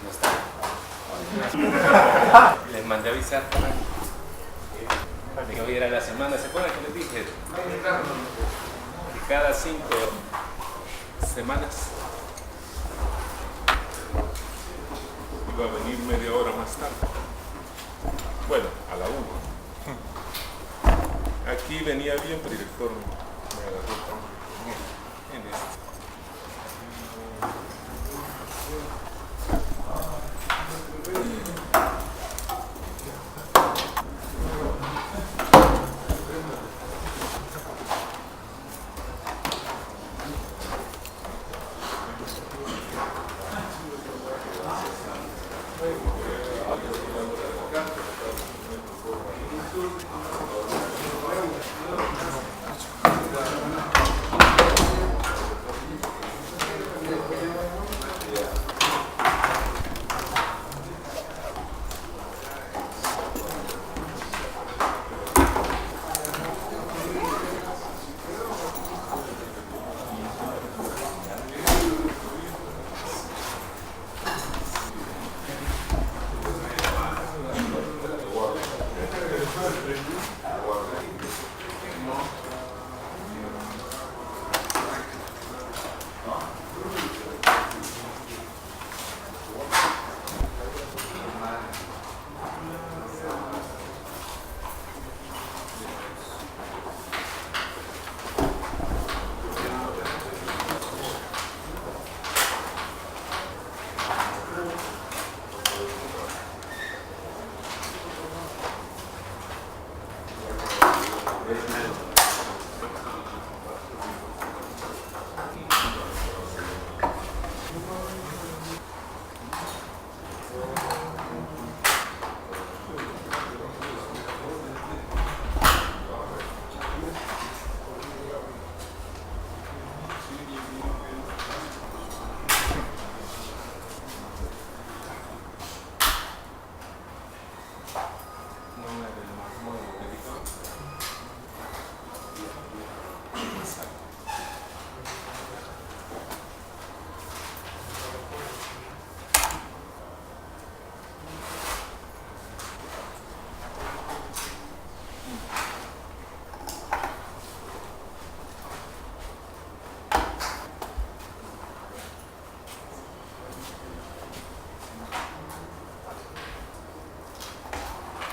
No está. Les mandé avisar para que hoy era la semana. ¿Se acuerdan que les dije? Que cada 5 semanas iba a venir media hora más tarde. Bueno, a la 1. Aquí venía bien, pero el director me agarró en esto.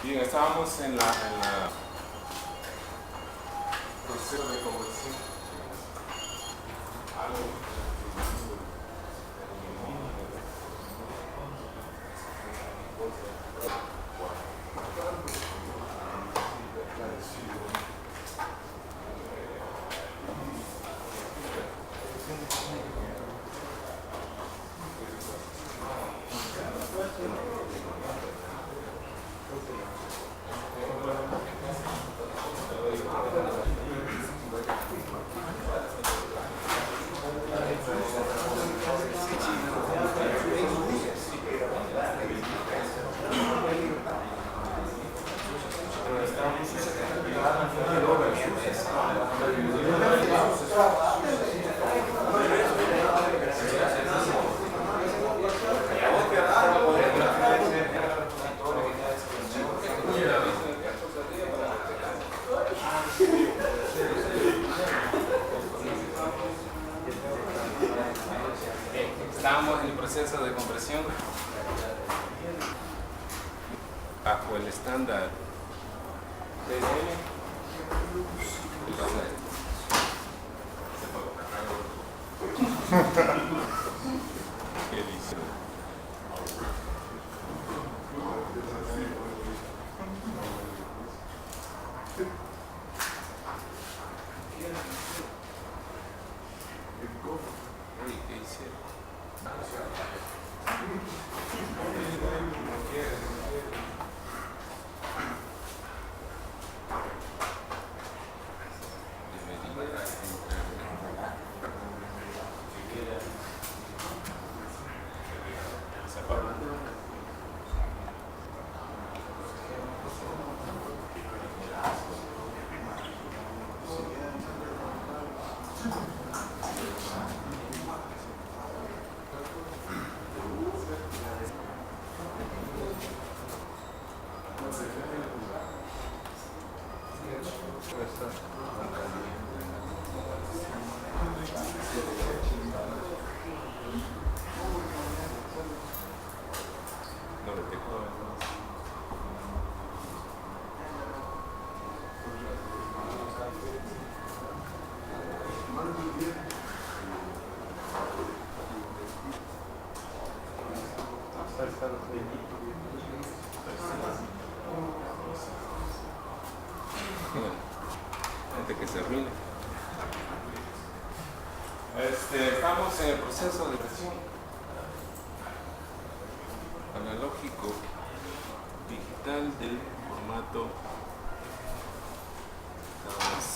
Bien, estábamos en la proceso de conversión. Estábamos en el proceso de compresión bajo el estándar TDM. ¿Qué dice? estar usted? Bueno, gente que se arruine. Estamos en el proceso de versión analógico digital del formato cada vez.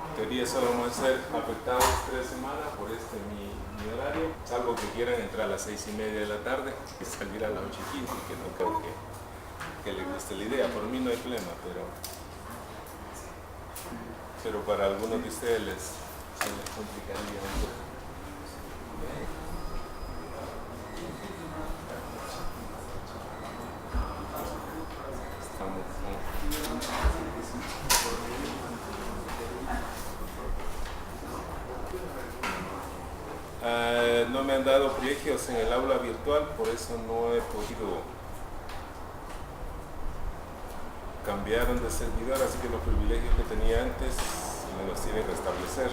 En teoría solo vamos a ser afectados 3 semanas por mi horario, salvo que quieran entrar a las 6:30 de la tarde y salir a las 8:15, que no creo que les guste la idea. Por mí no hay problema, pero para algunos de ustedes se les complicaría un poco. No me han dado privilegios en el aula virtual, por eso no he podido cambiar de servidor, así que los privilegios que tenía antes me los tienen que restablecer.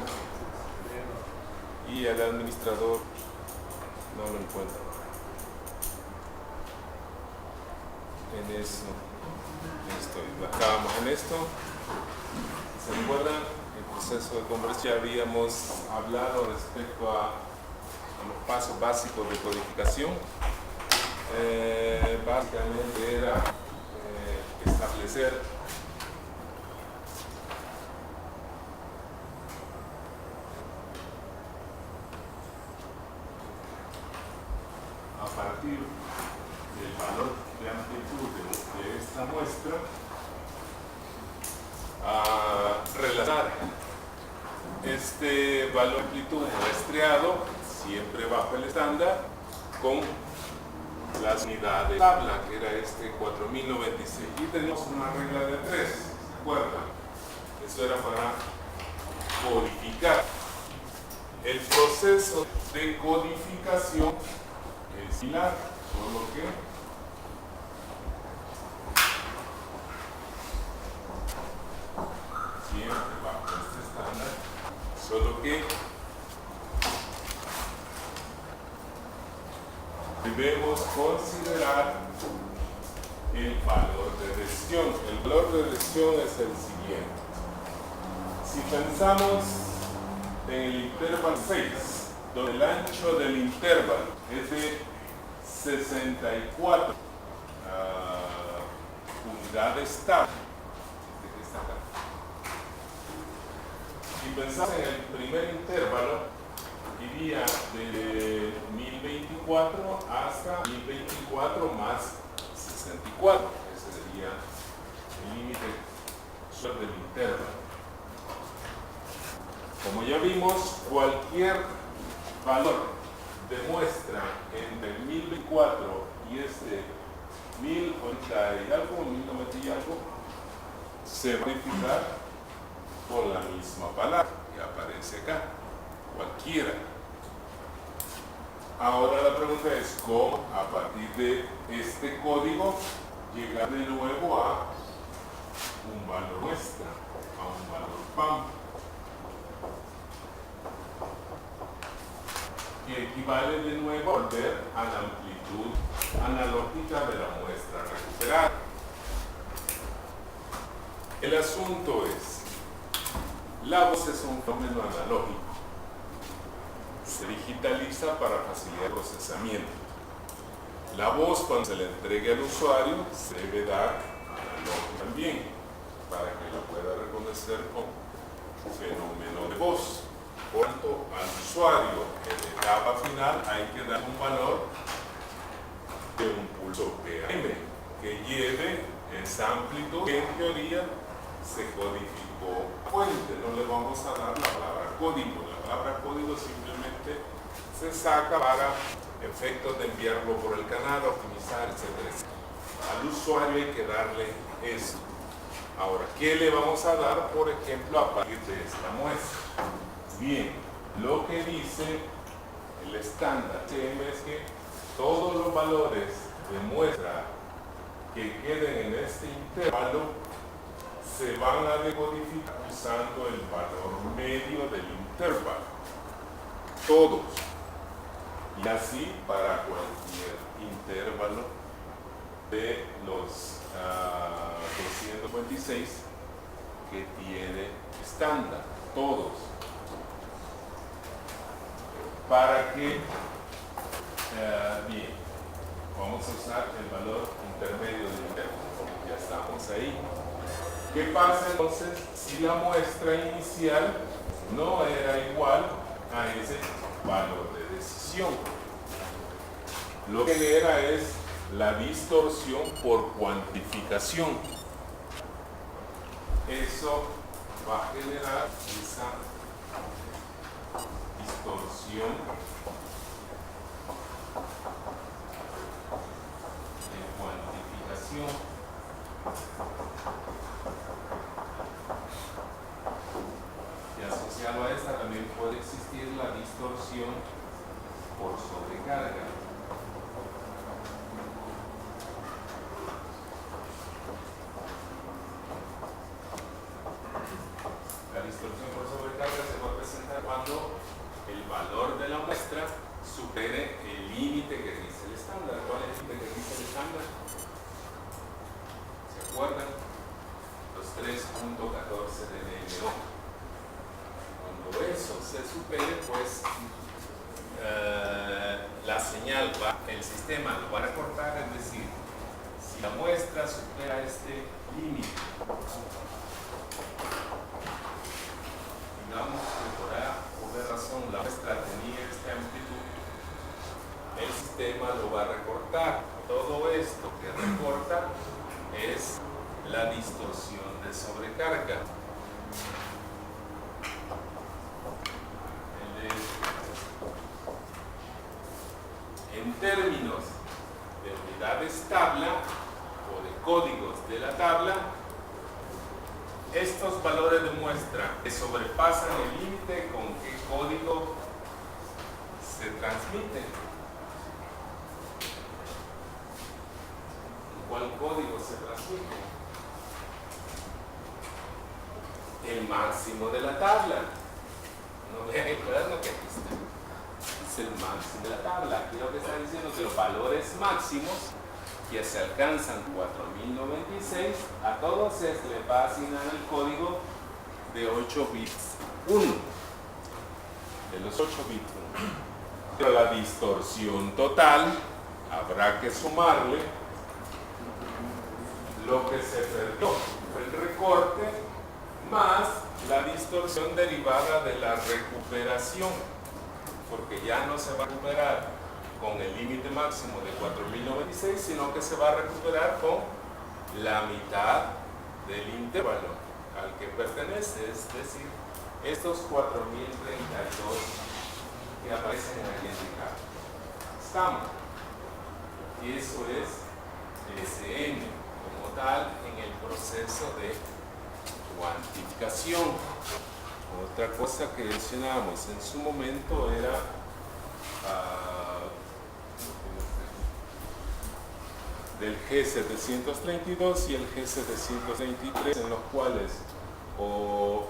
Y al administrador no lo encuentro. En eso estoy. Acabamos en esto. ¿Se recuerdan? El proceso de conversión. Ya habíamos hablado respecto a los pasos básicos de codificación. Básicamente era establecer a partir del valor de amplitud de esta muestra a relacionar este valor de amplitud muestreado, siempre bajo el estándar, con las unidades de tabla, que era 4096. Y tenemos una regla de 3, ¿se acuerdan? Eso era para codificar. El proceso de codificación es similar, solo que siempre bajo este estándar, solo que debemos considerar el valor de decisión. El valor de decisión es el siguiente. Si pensamos en el intervalo 6, donde el ancho del intervalo es de 64 unidades tabla, que está acá. Si pensamos en el primer intervalo, iría de 1024 hasta 1024 más 64. Ese sería el límite del intervalo. Como ya vimos, cualquier valor de muestra entre 1024 y 1080 y algo, 1090 y algo, se va a verificar con la misma palabra que aparece acá, cualquiera. Ahora la pregunta es cómo a partir de este código llegar de nuevo a un valor muestra, a un valor PAM, que equivale de nuevo a volver a la amplitud analógica de la muestra recuperada. El asunto es, la voz es un fenómeno analógico. Se digitaliza para facilitar el procesamiento. La voz, cuando se le entregue al usuario, se debe dar analógica también, para que la pueda reconocer como fenómeno de voz. Por tanto, al usuario en la etapa final hay que dar un valor de un pulso PAM que lleve esa amplitud que en teoría se codificó a fuente. No le vamos a dar la palabra código. La palabra código simplemente se saca para efectos de enviarlo por el canal, optimizar, etc. Al usuario hay que darle eso. Ahora, ¿qué le vamos a dar, por ejemplo, a partir de esta muestra? Bien, lo que dice el estándar CM es que todos los valores de muestra que queden en este intervalo se van a decodificar usando el valor medio del intervalo. Todos. Y así para cualquier intervalo de los 256 que tiene estándar. Todos. Para que, bien, vamos a usar el valor intermedio del intervalo. Ya estamos ahí. ¿Qué pasa entonces si la muestra inicial no era igual a ese valor de decisión? Lo que genera es la distorsión por cuantificación. Eso va a generar esa distorsión de cuantificación. Y asociado a esta también puede existir la distorsión por sobrecarga. La distorsión por sobrecarga se va a presentar cuando el valor de la muestra supere el límite que dice el estándar. ¿Cuál es el límite que dice el estándar? ¿Se acuerdan? Los 3.14 de NMO. Cuando eso se supere, pues la señal el sistema lo va a recortar, es decir, si la muestra supera este límite, digamos que por A o B razón la muestra tenía esta amplitud, el sistema lo va a recortar. Todo esto que recorta es la distorsión de sobrecarga. En términos de unidades tabla o de códigos de la tabla, estos valores de muestra que sobrepasan el límite con qué código se transmiten. ¿Cuál código se transmite? El máximo de la tabla. No vean el cuaderno que aquí está. Es el máximo de la tabla. Aquí lo que está diciendo es que los valores máximos que se alcanzan 4096, a todos se les va a asignar el código de 8 bits 1. De los 8 bits 1. Pero la distorsión total habrá que sumarle lo que se perdió, el recorte, más la distorsión derivada de la recuperación, porque ya no se va a recuperar con el límite máximo de 4096, sino que se va a recuperar con la mitad del intervalo al que pertenece, es decir, estos 4032 que aparecen en el indicador. Estamos. Y eso es SM como tal en el proceso de cuantificación. Otra cosa que mencionábamos en su momento era del G732 y el G723, en los cuales o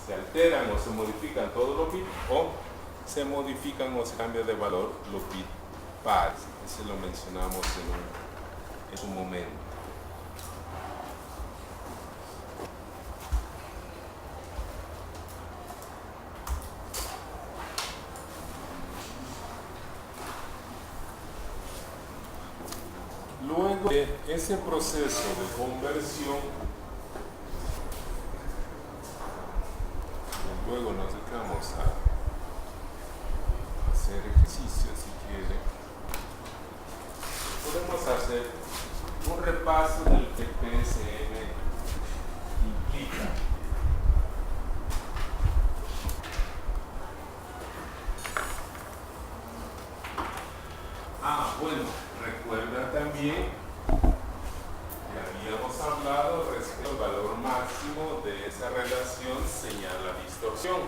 se alteran o se modifican todos los bits, o se modifican o se cambian de valor los bits pares. Eso lo mencionamos en su momento. Luego de ese proceso de conversión, luego nos dedicamos a hacer ejercicio, si quiere. Podemos hacer un repaso del que PSM implica. Bueno, recuerda también que habíamos hablado respecto al valor máximo de esa relación señal-distorsión.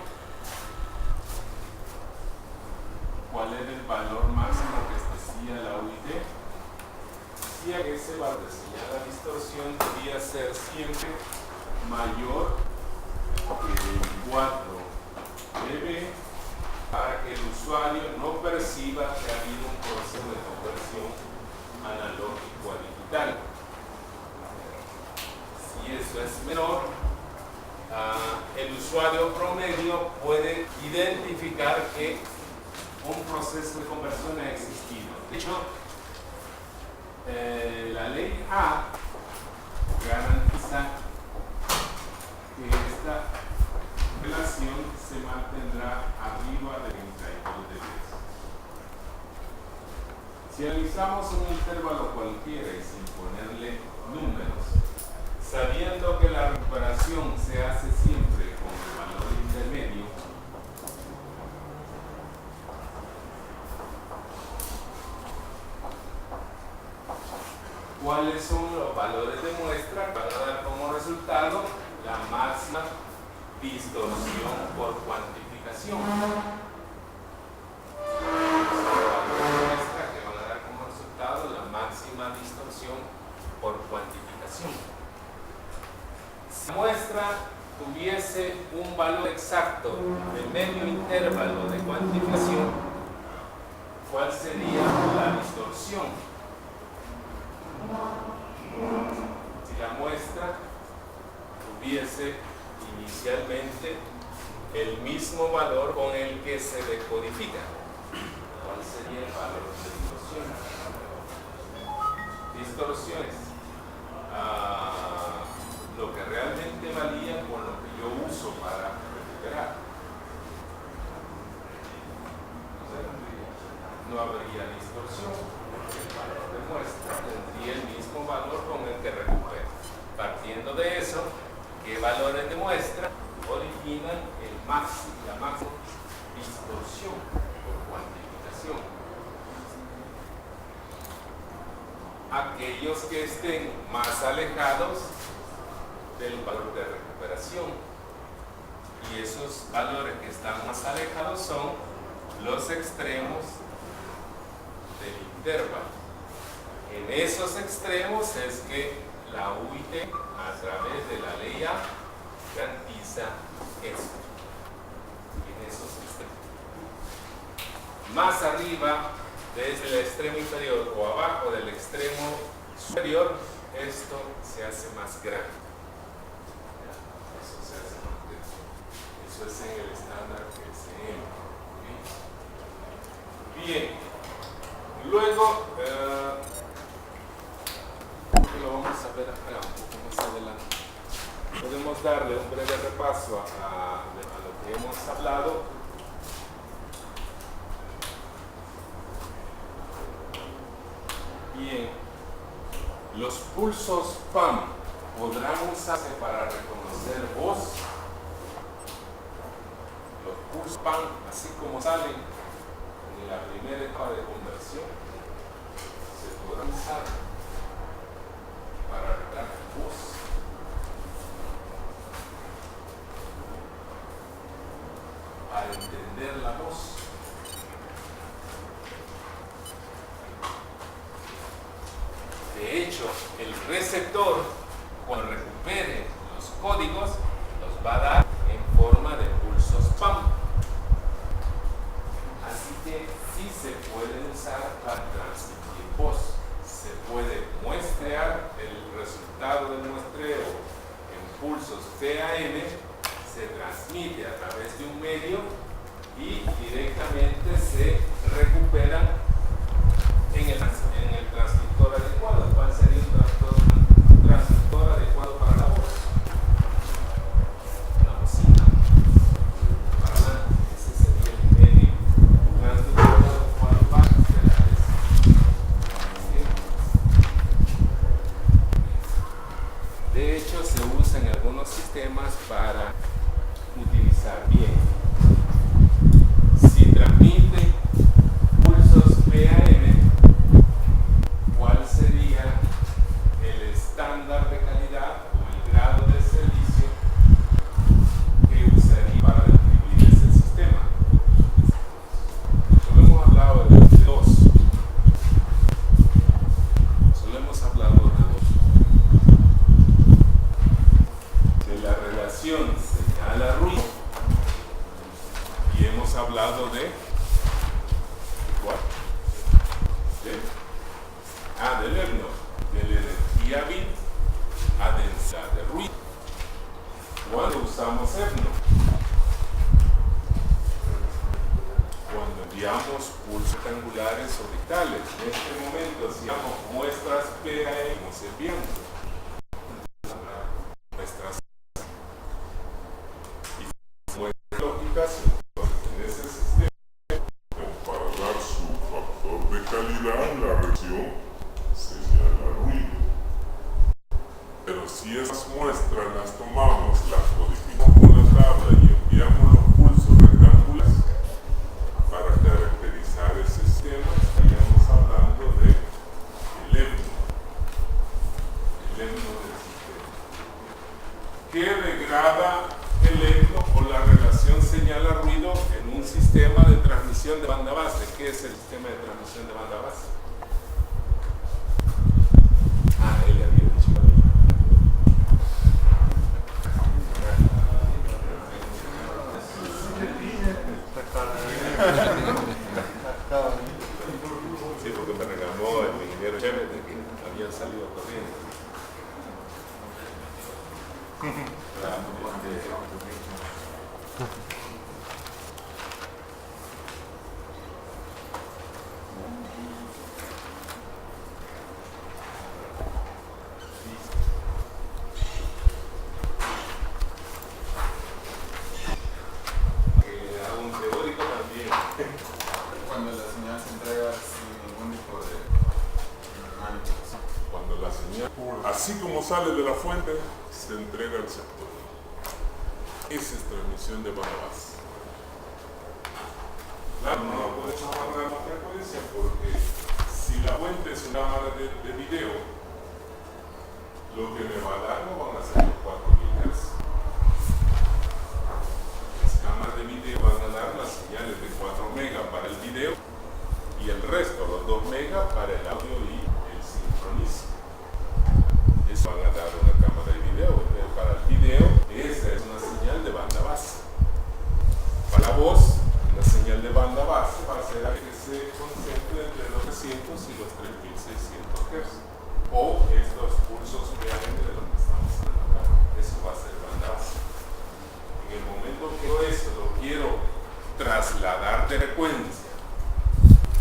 ¿Cuál era el valor máximo que establecía la UIT? decía que ese valor de señal de distorsión debía ser siempre mayor que 4 dB para que el usuario no perciba que ha habido un proceso de conversión analógico a digital. Si eso es menor, el usuario promedio puede identificar que un proceso de conversión ha existido. De hecho, la ley A garantiza que esta relación se mantendrá arriba de 32 dB. Si analizamos un intervalo cualquiera y sin ponerle números, sabiendo que la recuperación se hace siempre con el valor intermedio, ¿cuáles son los valores de muestra que van a dar como resultado la máxima distorsión por cuantificación? Que van a dar como resultado la máxima distorsión por cuantificación. Si la muestra tuviese un valor exacto de medio intervalo de cuantificación, ¿cuál sería la distorsión? Si la muestra tuviese inicialmente el mismo valor con el que se decodifica, ¿cuál sería el valor de distorsión? Distorsiones. Lo que realmente valía con lo que yo uso para recuperar. No habría distorsión, porque el valor de muestra tendría el mismo valor con el que recupero. Partiendo de eso, ¿qué valores de muestra originan la máxima distorsión por cuantificación? Aquellos que estén más alejados del valor de recuperación. Y esos valores que están más alejados son los extremos del intervalo. En esos extremos es que la UIT, a través de la ley A, garantiza esto. En esos extremos. Más arriba, desde el extremo inferior o abajo del extremo superior, esto se hace más grande. Eso se hace más grande. Eso es en el estándar PCM. Bien. Luego, lo vamos a ver acá un poco más adelante. Podemos darle un breve repaso a lo que hemos hablado. Bien, los pulsos PAM podrán usarse para reconocer voz. Los pulsos PAM, así como salen en la primera etapa de conversión, se podrán usar para dar voz. Para entender la voz. De hecho, el receptor, cuando recupere los códigos, los va a dar en forma de pulsos PAM. Así que sí se pueden usar para transmitir voz. Se puede muestrear el resultado del muestreo en pulsos PAM, se transmite a través de un medio y directamente se recuperan en el transmistor adecuado. ¿Cuál sería un transmistor adecuado para la voz? Una bocina. Ese sería el medio transmistor adecuado para la voz. damos muestras PAE y vamos enviando muestras y muestras lógicas en ese sistema. Para dar su factor de calidad, la reacción señala ruido. Pero si esas muestras las tomamos, las codificamos con la tabla y enviamos los pulsos rectangulares para caracterizar ese sistema, estaríamos hablando de el EMNO del sistema. ¿Qué degrada el EMNO o la relación señal-ruido en un sistema de transmisión de banda base? ¿Qué es el sistema de transmisión de banda base? Él había dicho. Sí, porque me reclamó el ingeniero Chévez de que habían salido corriendo. Un teórico también. Cuando la señal se entrega sin ningún tipo de manipulación. Cuando la señal, así como sale de la fuente, se entrega al sector. Esa es transmisión de banda base. Claro, no podemos amarrar la frecuencia porque si la fuente es una cámara de video, lo que me va a dar no van a ser los 4 GHz. Las cámaras de video van a dar las señales de 4 megas para el video y el resto, los 2 megas para el audio y el sincronismo. Eso van a dar una cámara de video. Para el video, esa es una señal de banda base. Para la voz, una señal de banda base va a ser la que se concentre entre los 300 y los 3600 Hz. O estos pulsos AM de los que estamos hablando acá. Eso va a ser banda base. En el momento que eso lo quiero trasladar de frecuencia,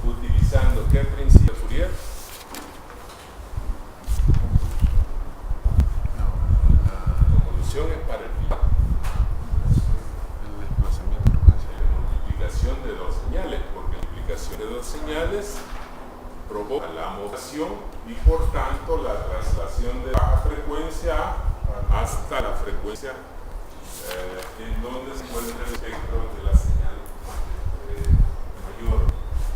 utilizando ¿qué principio de Fourier? Es para el feedback. El desplazamiento frecuencial. La multiplicación de dos señales, porque la multiplicación de dos señales provoca la modulación y por tanto la traslación de baja frecuencia hasta la frecuencia en donde se encuentra el espectro de la señal mayor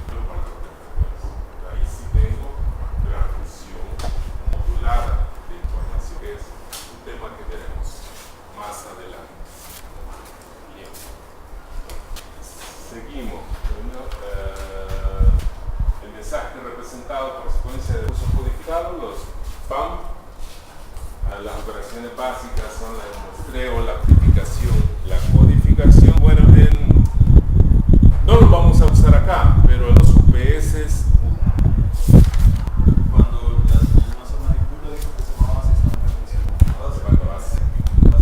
valor de frecuencia. Ahí sí tengo transmisión modulada de información, que es un tema que tenemos más adelante. Bien. Seguimos. El mensaje representado por secuencia de uso codificado, los PAM. Las operaciones básicas son el muestreo, la amplificación, la codificación. Bueno, no los vamos a usar acá, pero en los UPS. Cuando la señal no se manipula, dijo que se llamaba sistema de transmisión de banda base. Que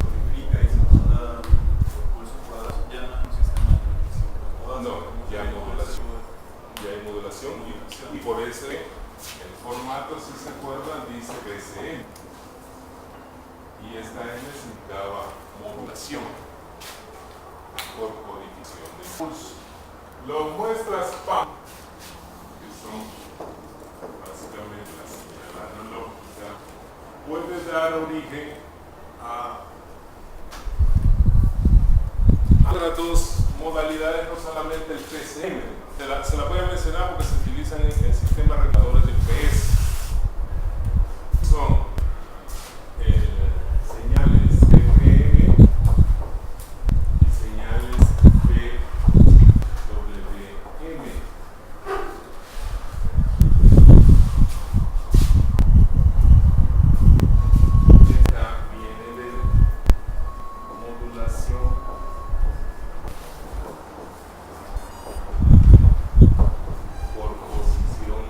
codifica y se manda por pulsos cuadrados, ya no es un sistema de transmisión de banda base. No, ya hay modulación. Ya hay modulación y por eso el formato, si se acuerdan, dice BCM. Y esta M significaba modulación por codificación de impulso. Las muestras PAM, que son básicamente la señal analógica, puede dar origen a otras dos modalidades, no solamente el PCM. Se la voy a mencionar porque se utilizan en sistemas reguladores de UPS. Son señales PPM y señales PWM. Esta viene de modulación por posición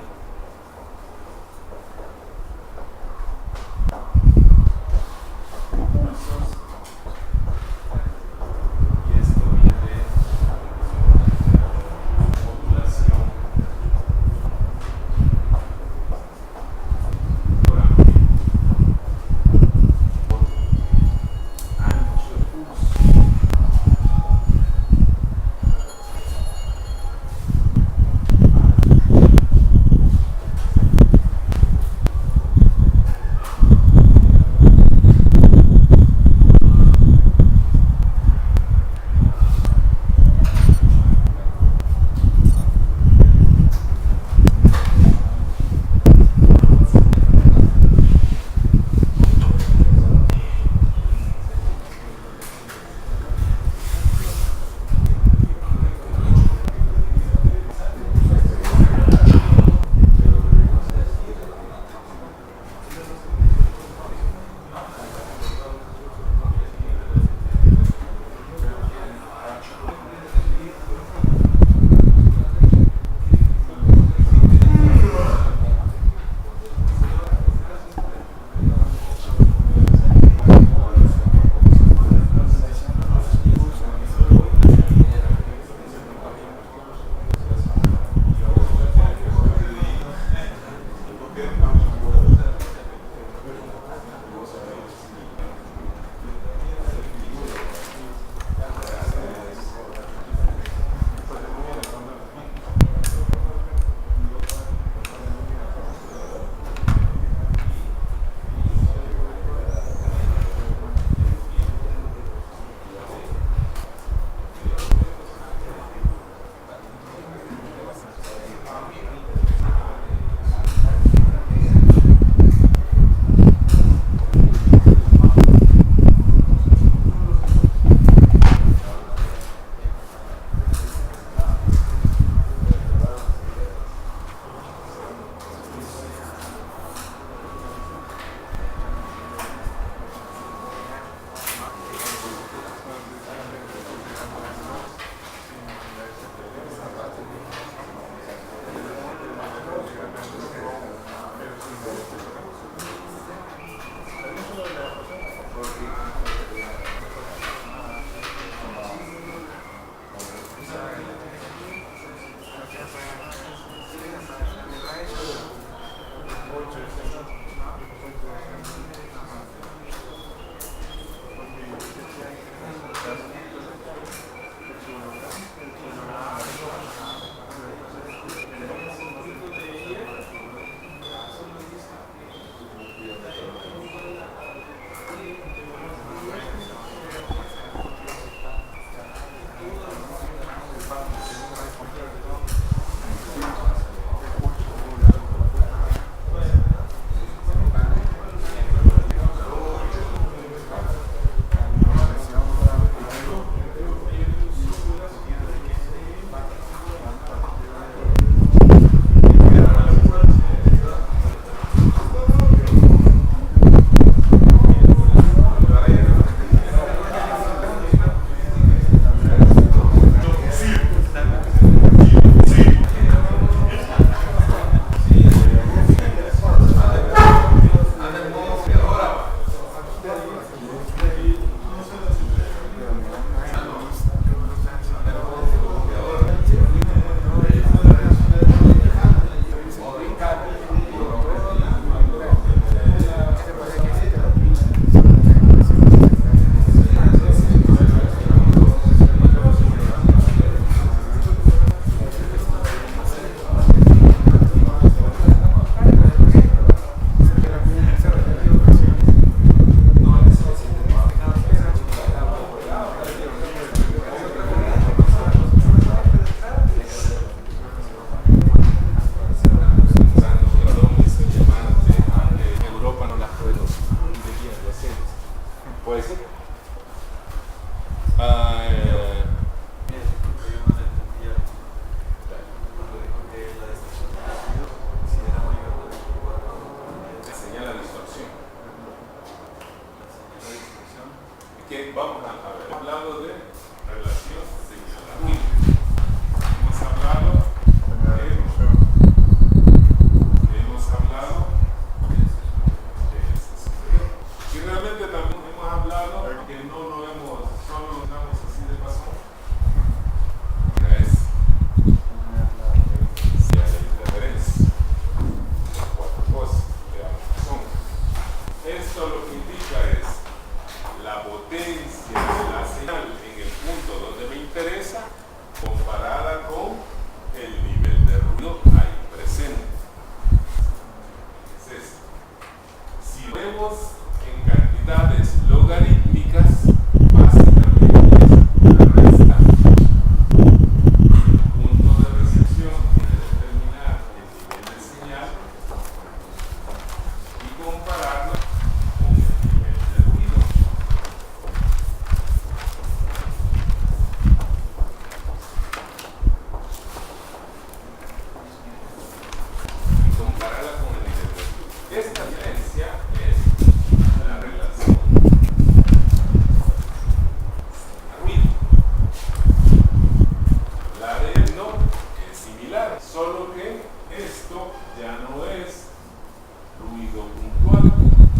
ruido puntual,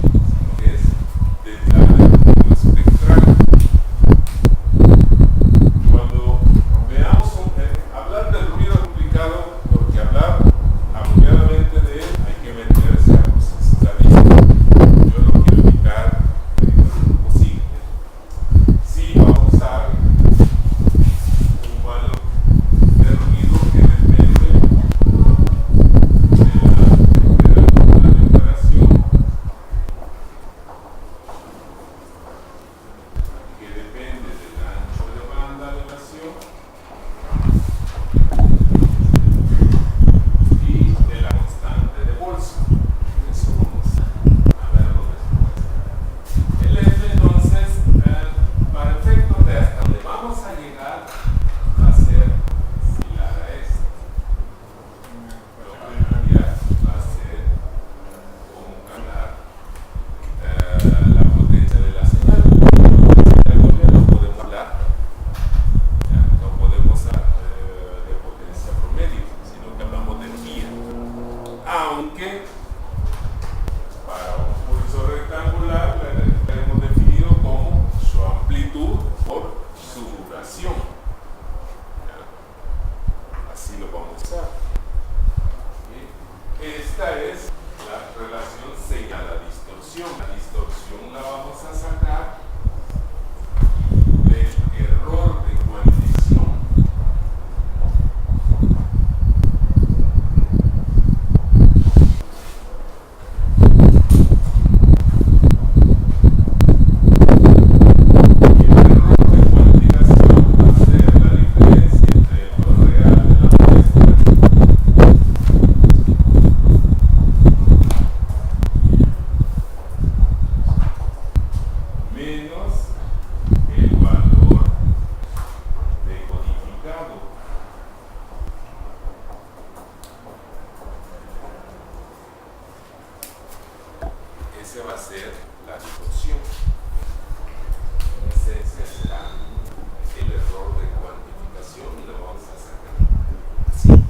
sino que es desde el ruido espectral. Cuando veamos hablar del ruido es complicado, porque hablar apropiadamente de él hay que meterse a cosas estadísticas. Yo no quiero evitar lo posible. Sí, vamos a usar un valor de ruido que depende de la vibración, que depende del ancho de banda de oración y de la constante de bolsa. Eso vamos a verlo después. El F, entonces, para efectos de hasta donde vamos a llegar, va a ser similar a esto. Lo que cambiar va a ser como cambiar la potencia de la señal. No podemos hablar, no podemos de potencia promedio, sino que hablamos de energía. Aunque para un pulso rectangular la hemos definido como su amplitud por su duración. Así lo vamos a usar. Esta es la relación señal-distorsión. La distorsión la vamos a sacar del error de cuantización. Y el error de cuantización va a ser la diferencia entre el valor real de la muestra menos el valor decodificado. Ese va a ser la distorsión. En esencia será el error de cuantificación y lo vamos a sacar así, en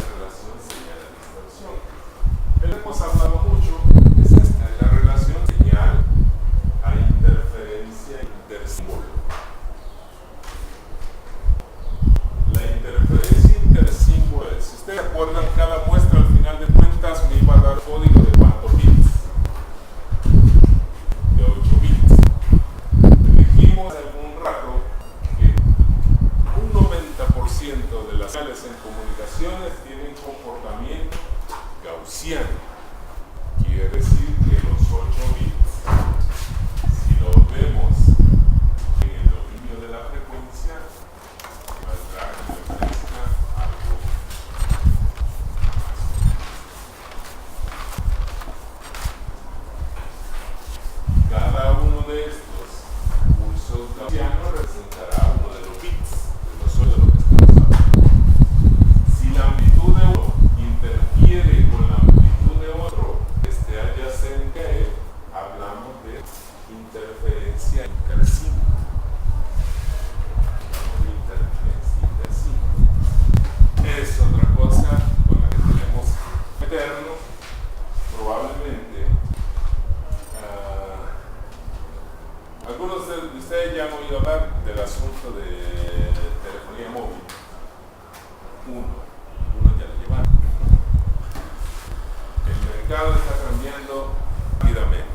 relación señal-distorsión. Pero hemos hablado mucho, es esta, es la relación señal a interferencia intersímbolo. La interferencia intersímbolo, si ustedes recuerdan, cada muestra al final de cuentas me iba a dar código de cuántos bits, de 8 bits. Dijimos hace algún rato que un 90% de las señales en comunicaciones tienen comportamiento gaussiano. Quiere decir que los 8 bits, si los vemos en el dominio de la frecuencia, valdrá que refresca algo más. Cada uno de estos pulsos gaussianos representará uno de los bits, no solo de lo que estamos hablando. Si la amplitud de uno interfiere con la amplitud de otro, adyacente a él, hablamos de interferencia intersímbolo. Es otra cosa con la que tenemos que meternos. Probablemente algunos de ustedes ya han oído hablar del asunto de telefonía móvil. Uno ya lo llevaron. El mercado está cambiando rápidamente.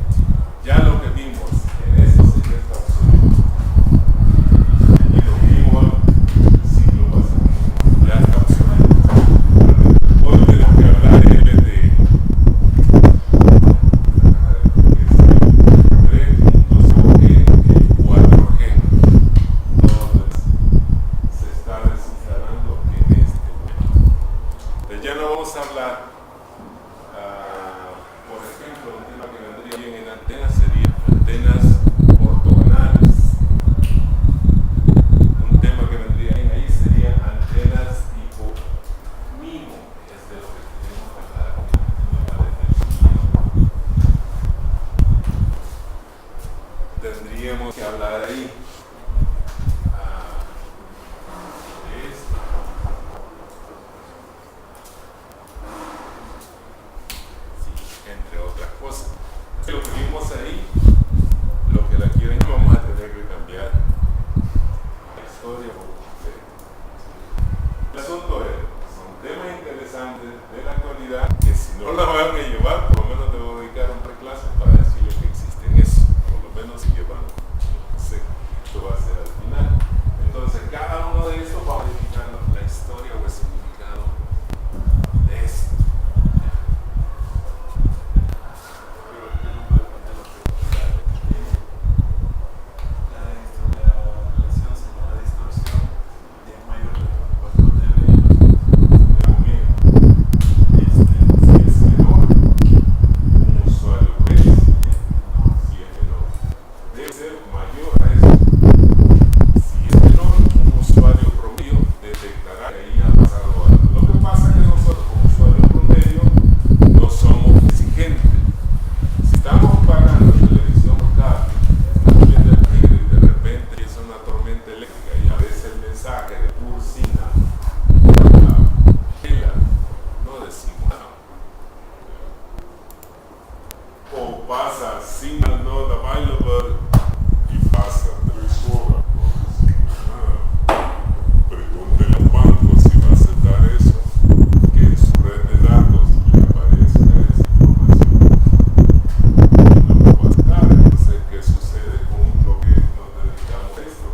Ya lo que vimos en esos en Estados Unidos y lo vimos el siglo pasado, ya está obsoleto. Hoy tenemos que hablar de LTE. 3.5G y 4G. Todo se está desinstalando en este momento. Entonces ya no vamos a hablar. Por ejemplo, un tema que vendría bien en antenas sería antenas pasa signal not available y pasa 3 horas. Pregúntele a un banco si va a aceptar eso, que en su red de datos le aparezca esa información. No va a estar. Entonces, ¿qué sucede con lo que nos dedicamos a esto?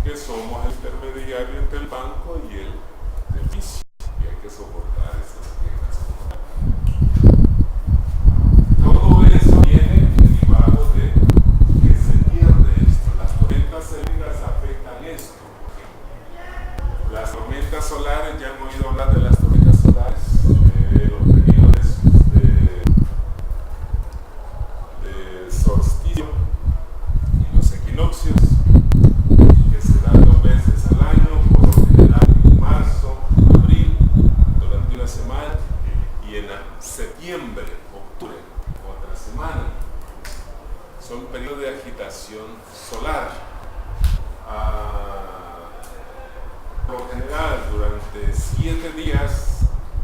Que somos el intermediario entre el banco y el servicio, y hay que soportar esas quejas. Todo eso viene derivado de que se pierde esto. Las tormentas eléctricas afectan esto. Las tormentas solares, ya han oído hablar de las tormentas solares, los periodos de solsticio y los equinoccios, que se dan 2 veces al año, por lo general en marzo, abril, durante una semana, y en septiembre, octubre, otra semana. Son periodos de agitación solar. Por lo general, durante 7 días,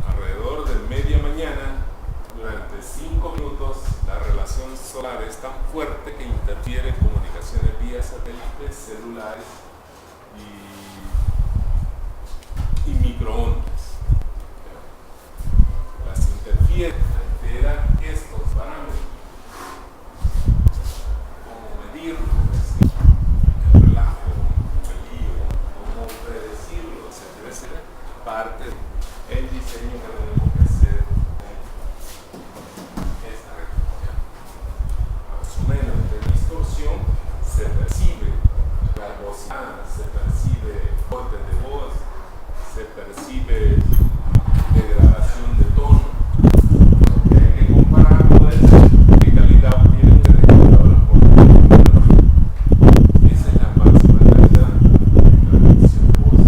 alrededor de media mañana, durante 5 minutos, la relación solar es tan fuerte que interfiere en comunicaciones vía satélite, celulares y microondas. Las interfiere, altera estos parámetros. ¿Cómo medirlo? El relajo, el lío, cómo predecirlo, etcétera, etcétera. Parte del diseño que tenemos que hacer en esta recta. Más o menos de distorsión se percibe verbosidad, se percibe corte de voz, se percibe degradación de tono. Lo que hay que compararlo es qué calidad obtiene un detector por tecnología. Esa es la máxima calidad de transmisión voz.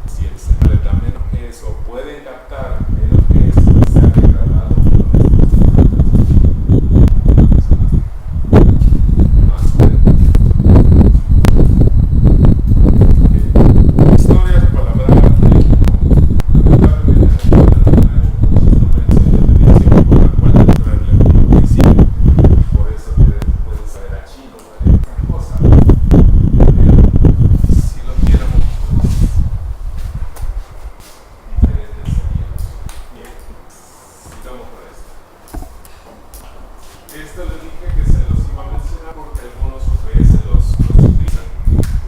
Si el señal da menos que eso, pueden captar menos que eso, se ha degradado por más o menos. Historias palabras por eso pueden saber a chino, otras cosas. Si lo viéramos diferentes seríamos. Bien, sigamos con esto. Esto les dije que se los iba a mencionar porque algunos UPS los utilizan.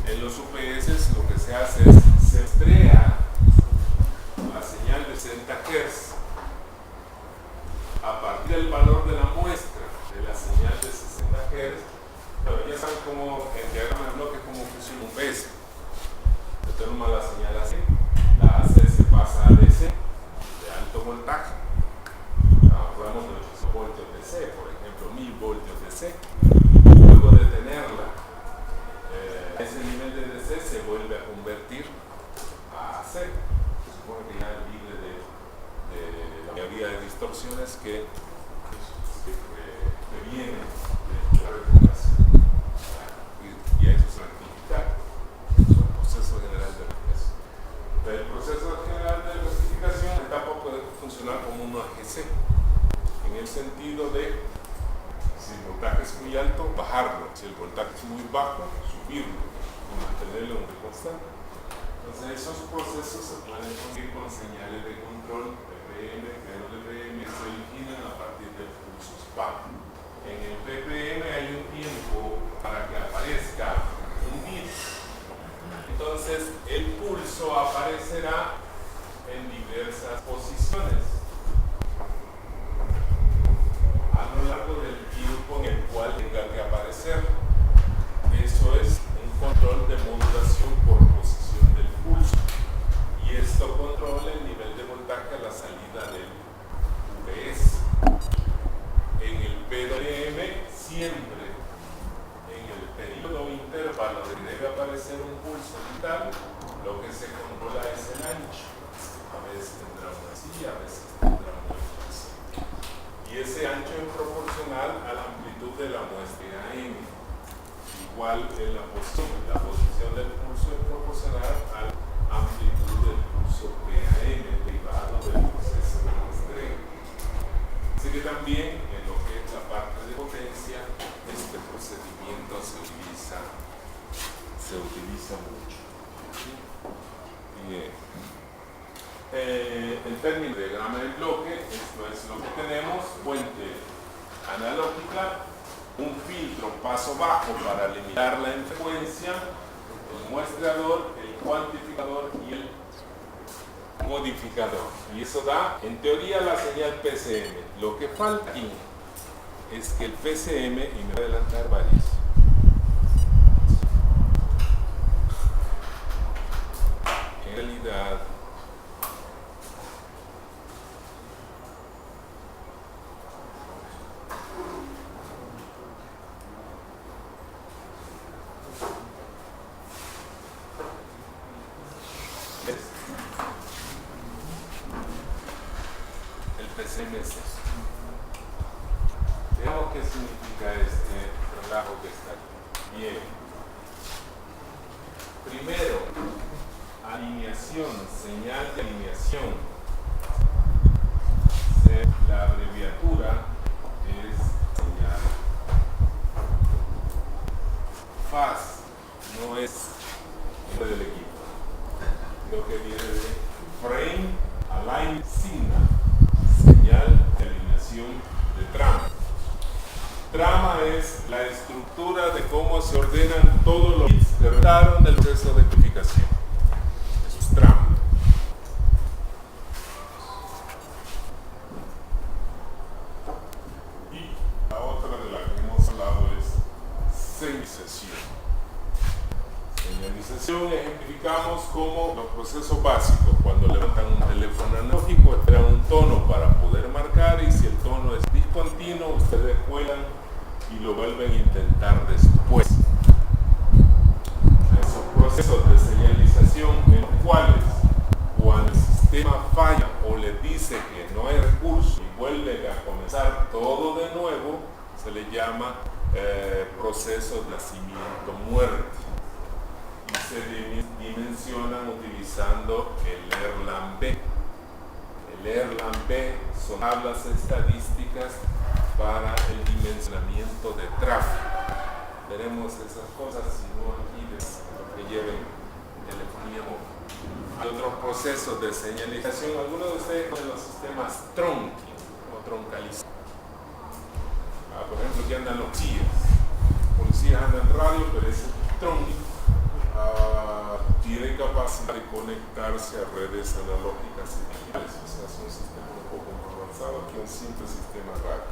En los UPS lo que se hace es se estrella la señal de 60 Hz a partir del valor de la muestra de la señal de 60 Hz. Pero ya saben cómo el diagrama de bloque cómo funciona un UPS. Se toma la señal así, la AC se pasa a DC de alto voltaje. Hablamos de 800 voltios DC, por ejemplo, 1000 voltios DC. Luego de tenerla, ese nivel de DC se vuelve a convertir a AC. Se supone que ya es libre de la mayoría de distorsiones que vienen de la recuperación. Y a eso se rectifica. Es el proceso general de rectificación. El proceso general de rectificación tampoco puede funcionar como un AGC, en el sentido de si el voltaje es muy alto, bajarlo, si el voltaje es muy bajo, subirlo y mantenerlo en un constante. Entonces esos procesos se pueden conseguir con señales de control PPM, PWM, que se originan a partir del pulso SPAM. En el PPM hay un tiempo para que aparezca un bit. Entonces el pulso aparecerá en diversas posiciones a lo largo del tiempo en el cual tenga que aparecer. Eso es un control de modulación por posición del pulso. Y esto controla el nivel de voltaje a la salida del UPS. En el PWM siempre en el periodo intervalo de que debe aparecer un pulso vital, lo que se controla es el ancho. A veces tendrá una así, a veces tendrá una así. Y ese ancho es proporcional a la amplitud de la muestra AM. Igual en la posición del pulso es proporcional a la amplitud del pulso PAM derivado del proceso de muestreo. Así que En términos de diagrama de bloque, esto es lo que tenemos: fuente analógica, un filtro paso bajo para limitarla en frecuencia, el muestrador, el cuantificador y el modificador. Y eso da, en teoría, la señal PCM. Lo que falta aquí es que el PCM, y me voy a adelantar varios, en realidad el PCM es esto. Veamos qué significa este relajo que está aquí. Bien. Primero, alineación, señal de alineación. La abreviatura es señal. FAS no es el del equipo. Lo que viene de Frame Align Signal, señal de alineación de trama. Trama es la estructura de cómo se ordenan todos los bits que resultaron del proceso de codificación. Eso es trama. Y la otra de la que hemos hablado es señalización. Señalización ejemplificamos como los procesos básicos. Cuando levantan un teléfono analógico, esperan un tono para poder marcar, y si el tono es discontinuo, ustedes cuelan y lo vuelven a intentar después. Esos procesos de señalización en los cuales, cuando el sistema falla o le dice que no hay recurso y vuelve a comenzar todo de nuevo, se le llama proceso de nacimiento-muerte. Y se dimensionan utilizando el Erlang-B. El Erlang-B son tablas estadísticas para el dimensionamiento de tráfico. Veremos esas cosas, si no aquí, que lleven telefonía móvil. Hay otros procesos de señalización. Algunos de ustedes conocen los sistemas trunking o troncalización. Por ejemplo, aquí andan los policías andan en radio, pero ese trunking tiene capacidad de conectarse a redes analógicas y digitales. O sea, es un sistema un poco más avanzado que un simple sistema radio.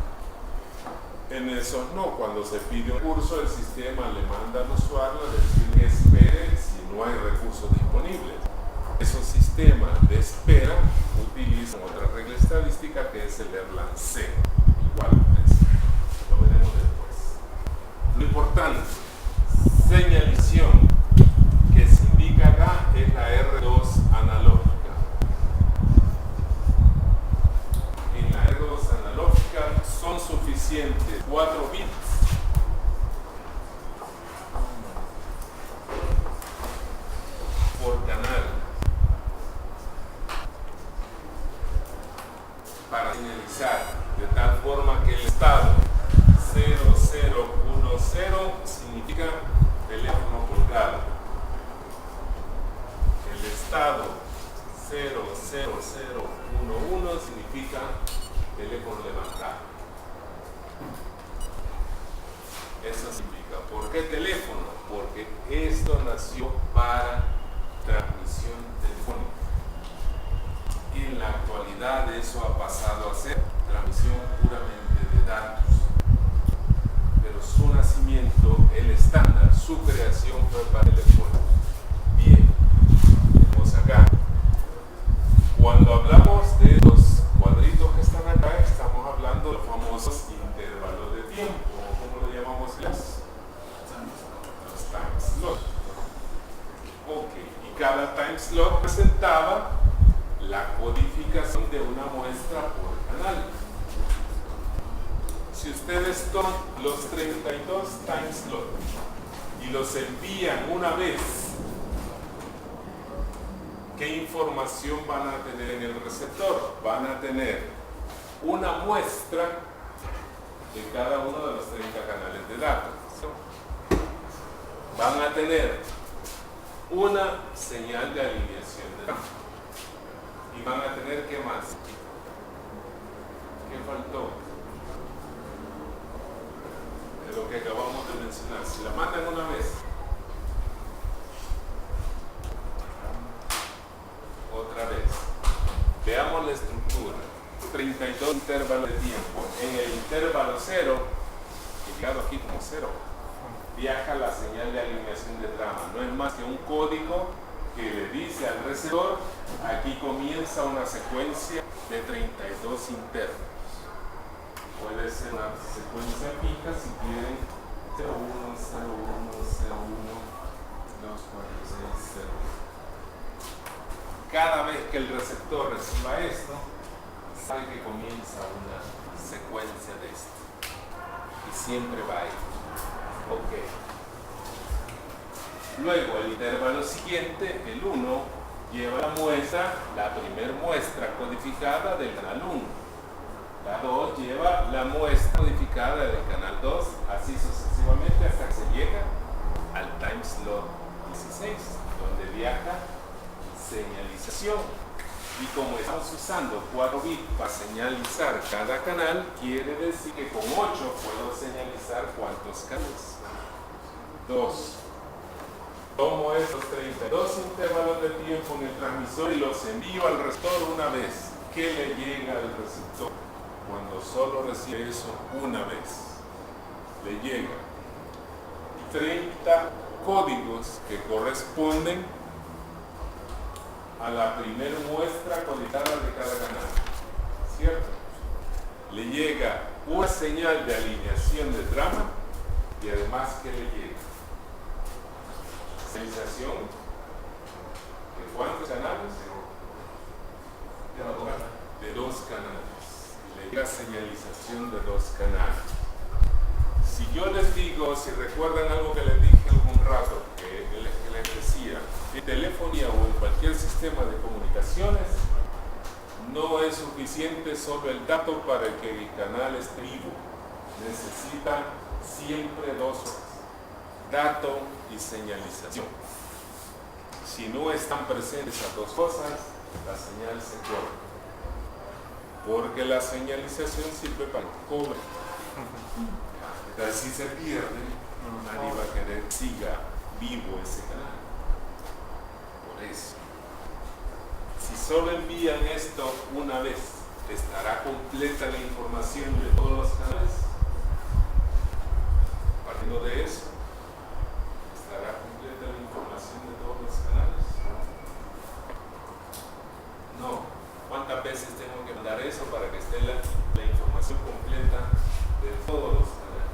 En esos no, cuando se pide un recurso, el sistema le manda al usuario a decir que espere si no hay recursos disponibles. Esos sistemas de espera utilizan otra regla estadística que es el Erlang-C. Igual, lo veremos después. Lo importante, señalización, que se indica acá, es la R2 analógica. En la R2 analógica son suficientes 4 bits por canal para señalizar, de tal forma que el estado 0010 significa teléfono colgado. El estado 00011 significa teléfono levantado. Eso significa, ¿por qué teléfono? Porque esto nació para transmisión telefónica. En la actualidad eso ha pasado a ser transmisión puramente de datos. Pero su nacimiento, el estándar, su creación fue para teléfono. Bien, vemos acá. Cuando hablamos de los cuadritos que están acá, estamos hablando de los famosos intervalos de tiempo. ¿Cómo le llamamos los time slots? Ok, y cada time slot presentaba la codificación de una muestra por canal. Si ustedes toman los 32 time slots y los envían una vez, ¿qué información van a tener en el receptor? Van a tener una muestra de cada uno de los 30 canales de datos. Van a tener una señal de alineación de datos. Y van a tener ¿qué más? ¿Qué faltó? De lo que acabamos de mencionar. Si la mandan una vez, otra vez. Veamos la estructura. 32 intervalos de tiempo. En el intervalo 0, indicado aquí como 0, viaja la señal de alineación de trama. No es más que un código que le dice al receptor, aquí comienza una secuencia de 32 intervalos. Puede ser una secuencia fija si quieren 0, 1, 0, 1, 0, 1, 2, 4, 6, 0. Cada vez que el receptor reciba esto, sabe que comienza una secuencia de esto. Y siempre va ahí. Ok. Luego el intervalo siguiente, el 1, lleva la muestra, la primer muestra codificada del canal 1. La 2 lleva la muestra codificada del canal 2, así sucesivamente hasta que se llega al time slot 16, donde viaja señalización. Y como estamos usando 4 bits para señalizar cada canal, quiere decir que con 8 puedo señalizar ¿cuántos canales? 2. Tomo estos 32 intervalos de tiempo en el transmisor y los envío al receptor una vez. ¿Qué le llega al receptor? Cuando solo recibe eso una vez, le llega 30 códigos que corresponden a la primera muestra codificada de cada canal, ¿cierto? Le llega una señal de alineación de trama y además ¿qué le llega? Señalización de ¿cuántos canales? De 2 canales. Le llega señalización de 2 canales. Si yo les digo, si recuerdan algo que les dije algún rato, que les decía, en telefonía o en cualquier sistema de comunicaciones, no es suficiente solo el dato para que el canal esté vivo. Necesita siempre 2 cosas: dato y señalización. Si no están presentes esas 2 cosas, la señal se corta. Porque la señalización sirve para el cobre. Entonces, si se pierde, nadie va a querer que siga vivo ese canal. Por eso, si solo envían esto una vez, ¿estará completa la información de todos los canales? Partiendo de eso, ¿estará completa la información de todos los canales? No. ¿Cuántas veces tengo que mandar eso para que esté la información completa de todos los canales?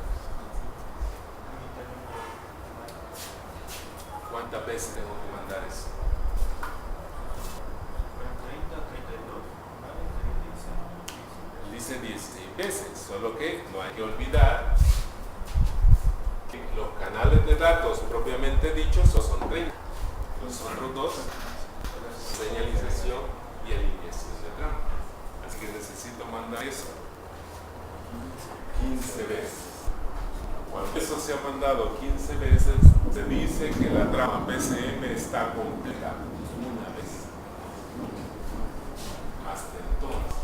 ¿Cuántas veces tengo que mandar eso? 30, 32, dice 16 veces, solo que no hay que olvidar que los canales de datos propiamente dichos son 30. Los otros 2, señalización y alineación de trama. Así que necesito mandar eso 15 veces. Cuando eso se ha mandado 15 veces, se dice que la trama PCM está completa una vez. Hasta entonces,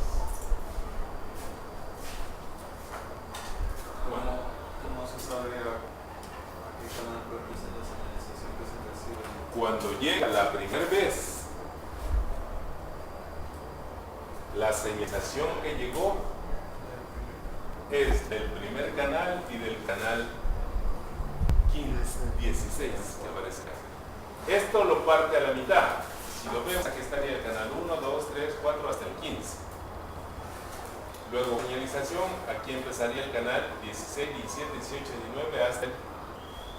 ¿Cómo se sabe a qué canal pertenece la señalización que se recibe? cuando llega la primera vez, la señalización que llegó es del primer canal y del canal 16 que aparece acá. Esto lo parte a la mitad. Si lo vemos, aquí estaría el canal 1, 2, 3, 4 hasta el 15. Luego señalización, aquí empezaría el canal 16, 17, 18, 19 hasta el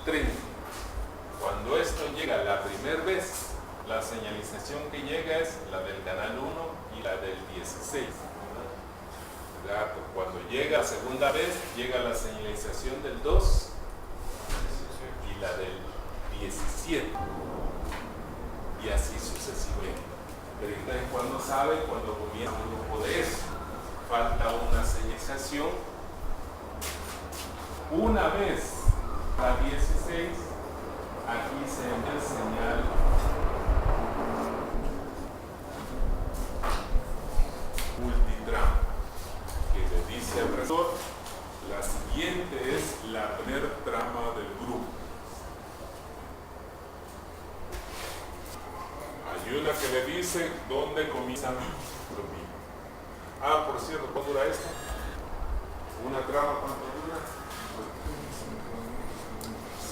30. Cuando esto llega la primera vez, la señalización que llega es la del canal 1 y la del 16. Cuando llega la segunda vez, llega la señalización del 2 y la del 17. Y así sucesivamente. Pero entonces, ¿cuándo sabe? Cuando comienza un grupo de eso. Falta una señalización. Una vez a 16, aquí se envía señal le dice dónde comienzan los vivos. Ah, por cierto, ¿cuánto dura esto? Una trama, ¿cuánto dura?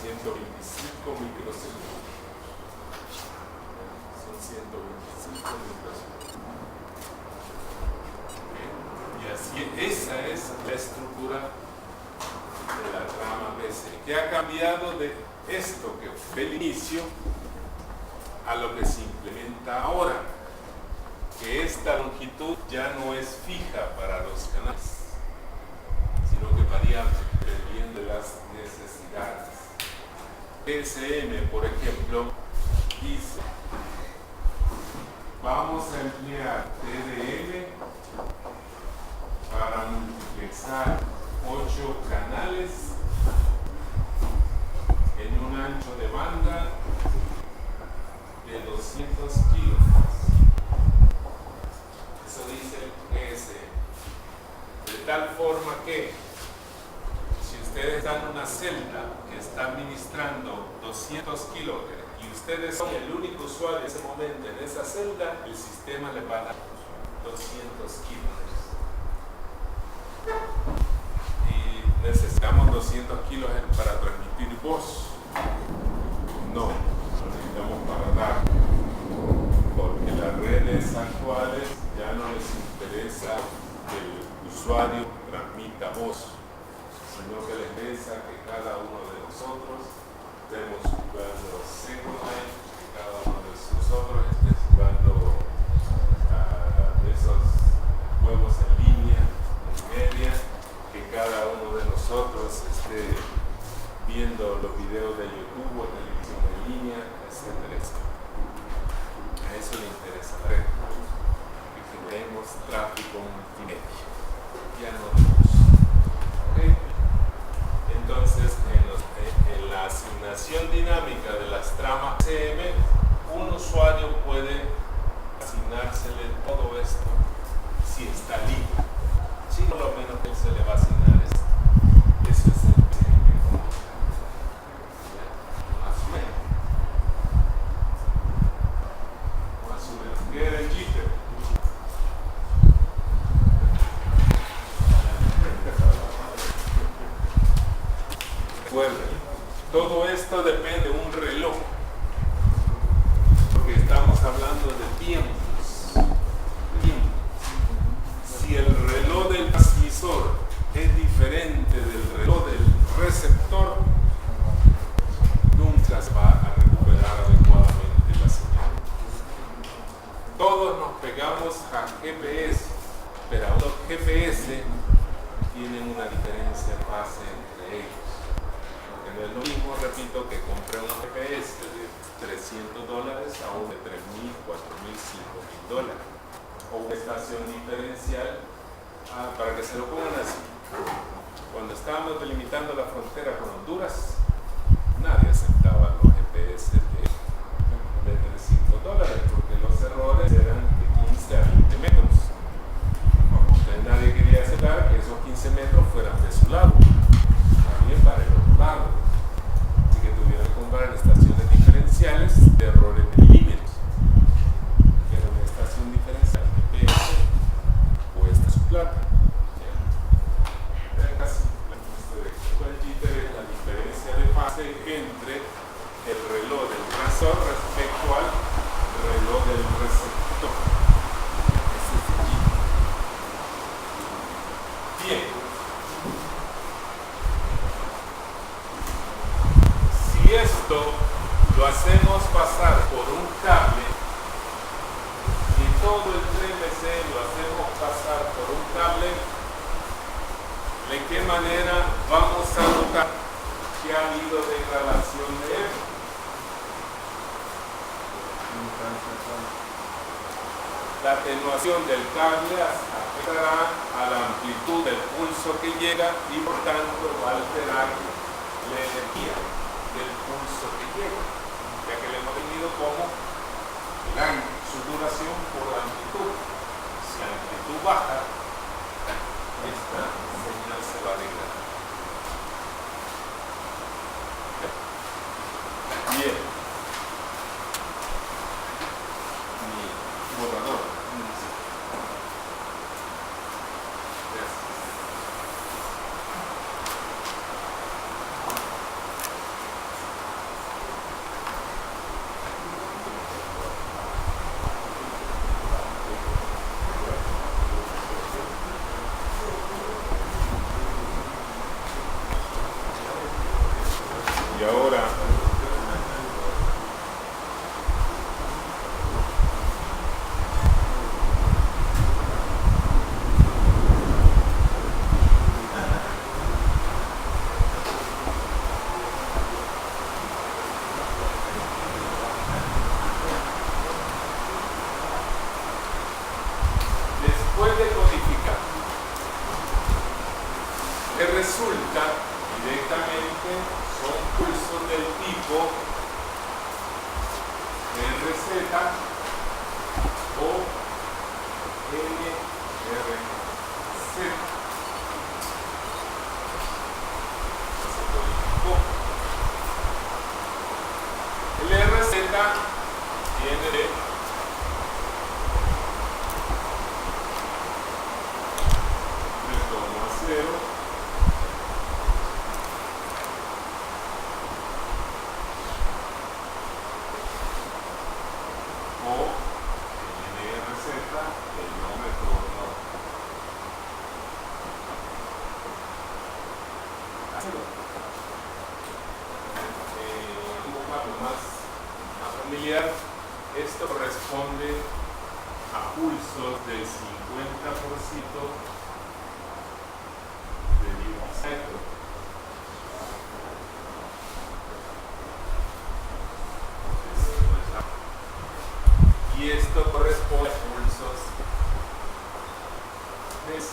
125 microsegundos. Son 125 microsegundos. Y así, esa es la estructura de la trama BC, que ha cambiado de esto que fue el inicio a lo que se implementa ahora, que esta longitud ya no es fija para los canales, sino que varía dependiendo de las necesidades. TSM, por ejemplo, dice, vamos a emplear TDM para multiplexar 8 canales en un ancho de banda de 200 kilómetros. Eso dice el TSM. De tal forma que si ustedes dan una celda que está administrando 200 kilómetros y ustedes son el único usuario en ese momento en esa celda, el sistema le va a dar 200 kilómetros. Y necesitamos 200 kilos para transmitir voz. No, necesitamos para dar, porque las redes actuales ya no les interesa que el usuario transmita voz, sino que les interesa que cada uno de nosotros estemos jugando Segway, que cada uno de nosotros esté jugando esos juegos en línea, multimedia, que cada uno de nosotros esté viendo los videos de YouTube o televisión en línea, etcétera, etcétera. A eso le interesa la red, que generemos tráfico multimedia, ya no de voz. ¿Okay? Entonces, en la asignación dinámica de las tramas CM, un usuario puede asignársele todo esto si está libre. Si no, lo menos que se le va a asignar esto. Eso es el CM. Más o menos. Más o menos. ¿Qué era el jitter? Recuerden, todo esto depende de un reloj, porque estamos hablando de tiempos. Si el reloj del transmisor es diferente del reloj del receptor, nunca se va a recuperar adecuadamente la señal. Todos nos pegamos a GPS, pero los GPS tienen una diferencia de fase entre ellos. Porque no es lo mismo, repito, que compré un GPS de $300 a uno de $3,000, $4,000, $5,000. O una estación diferencial, para que se lo pongan así. Cuando estábamos delimitando la frontera con Honduras, nadie aceptaba los GPS de $300, porque los errores eran de 15 a 20 metros. Entonces nadie quería aceptar que esos 15 metros fueran de su lado, también para el otro lado. Así que tuvieron que comprar estaciones diferenciales de errores de milímetros. Pero una estación diferencial cuesta su plata. El jitter es la diferencia de fase entre el reloj del transmisor respecto al reloj del receptor. Ese es el jitter. Bien. Si esto lo hacemos pasar por un cable, todo el 3MC lo hacemos pasar por un cable, ¿de qué manera vamos a notar que ha habido degradación de él? La atenuación del cable afectará a la amplitud del pulso que llega y por tanto va a alterar la energía del pulso que llega, ya que le hemos definido como su duración por la amplitud. Si la amplitud baja, esta señal se va a degradar. Bien. resulta directamente son pulsos del tipo RZ o NRZ. Se codificó. El RZ viene de retorno a cero, o NRZ, el no retorno a cero. Un poco más familiar, esto corresponde a pulsos del 50% de duty cycle. Y esto corresponde a pulsos del 100%,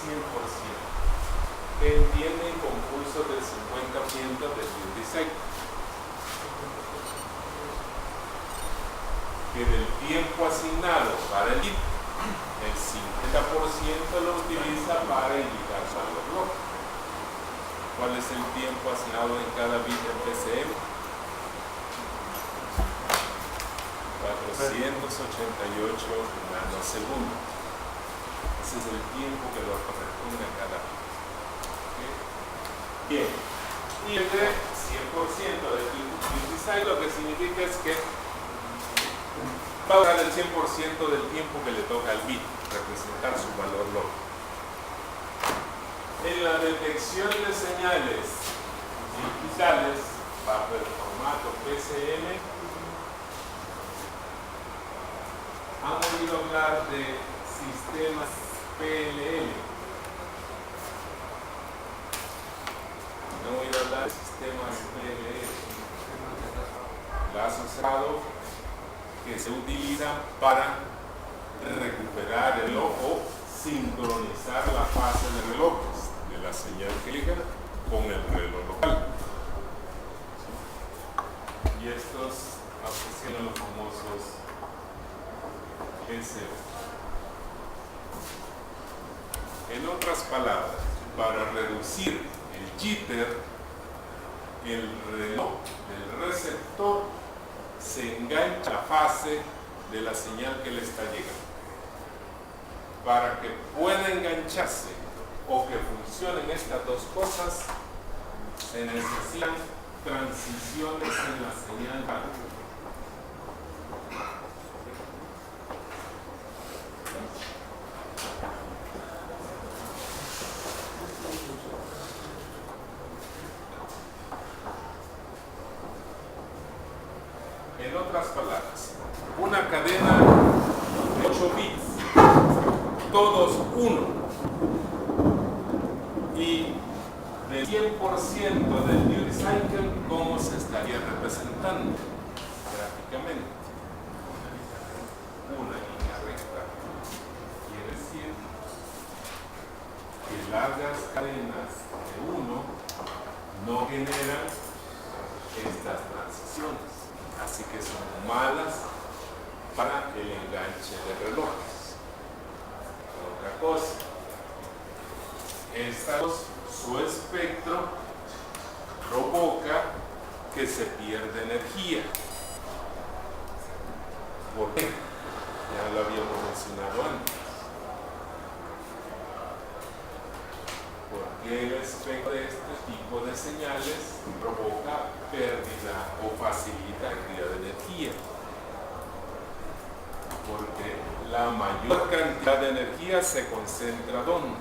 que entienden con pulsos del 50% del duty cycle. Que del tiempo asignado para el bit, el 50% lo utiliza para indicar su valor. ¿Cuál es el tiempo asignado en cada bit en PCM? 488 nanosegundos. Ese es el tiempo que lo corresponde a cada bit. ¿Okay? Bien. Y el de 100% del duty cycle lo que significa es que va a usar el 100% del tiempo que le toca al bit representar su valor lógico. En la detección de señales digitales bajo el formato PCM, han oído hablar de sistemas PLL. ¿Han oído hablar de sistemas PLL? Lazo cerrado, que se utilizan para recuperar el reloj o sincronizar la fase de relojes de la señal que llega con el reloj local. Y estos asocian los famosos SO. En otras palabras, para reducir el jitter, el reloj del receptor se engancha a la fase de la señal que le está llegando. Para que pueda engancharse o que funcionen estas dos cosas, se necesitan transiciones en la señal. En otras palabras, una cadena de 8 bits, todos 1, y del 100% del duty cycle, ¿cómo se estaría representando gráficamente? Una línea recta. Quiere decir que largas cadenas de 1 no generan estas transiciones. Así que son malas para el enganche de relojes. Otra cosa, su espectro provoca que se pierda energía. ¿Por qué? Ya lo habíamos mencionado antes. Porque el espectro de este tipo de señales provoca pérdida o facilita pérdida de energía. Porque la mayor cantidad de energía se concentra ¿dónde?